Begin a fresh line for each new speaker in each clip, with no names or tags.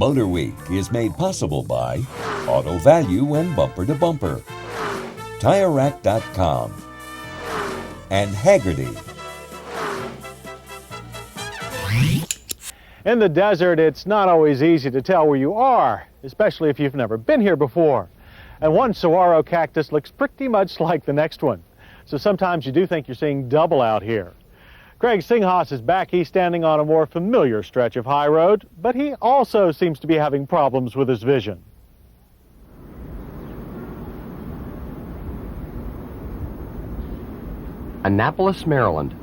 MotorWeek is made possible by Auto Value and Bumper to Bumper, TireRack.com, and Haggerty.
In the desert, it's not always easy to tell where you are, especially if you've never been here before. And one saguaro cactus looks pretty much like the next one. So sometimes you do think you're seeing double out here. Craig Singhas is back. He's standing on a more familiar stretch of high road, but he also seems to be having problems with his vision.
Annapolis, Maryland.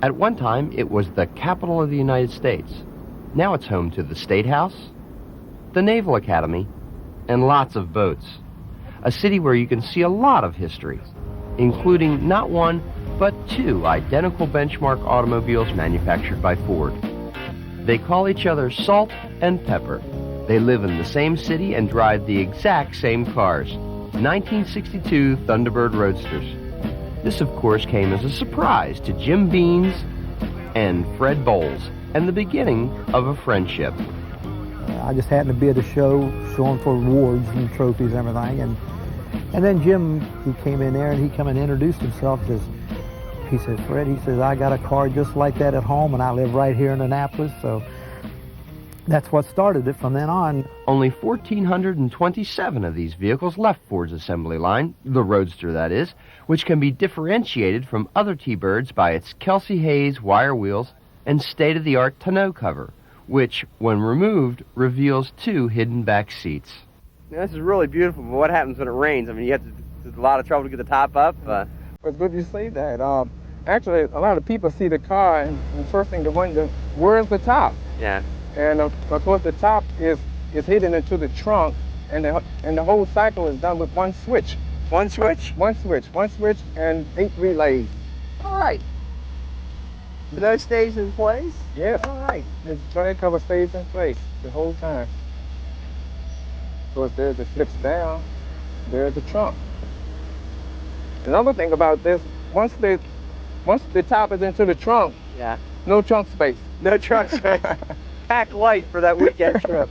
At one time, it was the capital of the United States. Now it's home to the State House, the Naval Academy, and lots of boats. A city where you can see a lot of history, including not one, but two identical benchmark automobiles manufactured by Ford. They call each other Salt and Pepper. They live in the same city and drive the exact same cars, 1962 Thunderbird Roadsters. This, of course, came as a surprise to Jim Beans and Fred Bowles, and the beginning of a friendship.
I just happened to be at a show showing for awards and trophies and everything, and then Jim, he came in there and he come and introduced himself. He said, Fred, he says, I got a car just like that at home, and I live right here in Annapolis, so that's what started it from then on.
Only 1,427 of these vehicles left Ford's assembly line, the Roadster that is, which can be differentiated from other T-Birds by its Kelsey Hayes wire wheels and state-of-the-art tonneau cover, which, when removed, reveals two hidden back seats.
Yeah, this is really beautiful, but what happens when it rains? I mean, there's a lot of trouble to get the top up.
It's good you say that. Actually, a lot of people see the car, and the first thing they wonder, where's the top?
Yeah.
And of course, the top is hidden into the trunk, and the whole cycle is done with one switch.
One switch?
One switch, and 8 relays.
All right. Do those stays in place?
Yes. All right. The tread cover stays in place the whole time. Of course, there's the flips down. There's the trunk. Another thing about this, once the top is into the trunk,
yeah,
no trunk space.
No trunk space. Pack light for that weekend trip.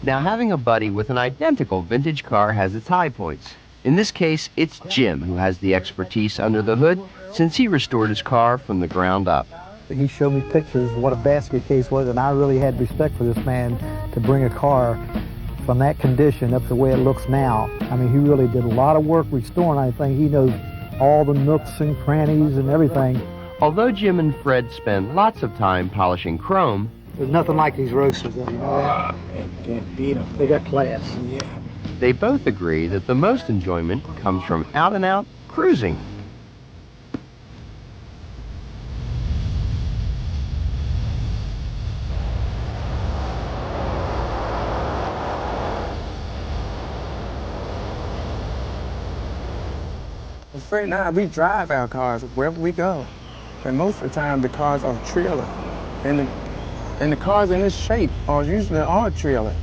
Now, having a buddy with an identical vintage car has its high points. In this case, it's Jim who has the expertise under the hood, since he restored his car from the ground up.
He showed me pictures of what a basket case was, and I really had respect for this man to bring a car from that condition up the way it looks now. I mean, he really did a lot of work restoring everything. He knows all the nooks and crannies and everything.
Although Jim and Fred spend lots of time polishing chrome,
there's nothing like these Roadsters, you know that?
Can't beat them.
They got class.
Yeah.
they both agree that the most enjoyment comes from out-and-out cruising.
Right now, we drive our cars wherever we go. And most of the time, the cars are trailer. And the cars in this shape are usually all trailer.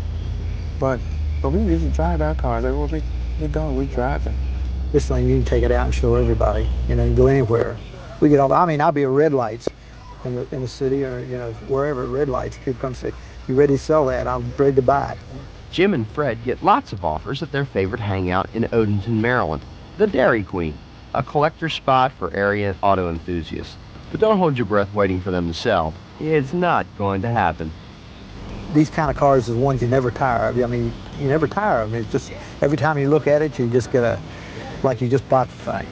But we usually drive our cars. Everywhere we go, we drive them.
This thing, you can take it out and show everybody. You know, you can go anywhere. We get all, I mean, I'll be at red lights in the city or, you know, wherever at red lights. People come say, you ready to sell that? I'm ready to buy it.
Jim and Fred get lots of offers at their favorite hangout in Odenton, Maryland, the Dairy Queen, a collector spot for area auto enthusiasts. But don't hold your breath waiting for them to sell. It's not going to happen.
These kind of cars are the ones you never tire of. I mean, you never tire of them. It's just, every time you look at it, you just get like you just bought the thing.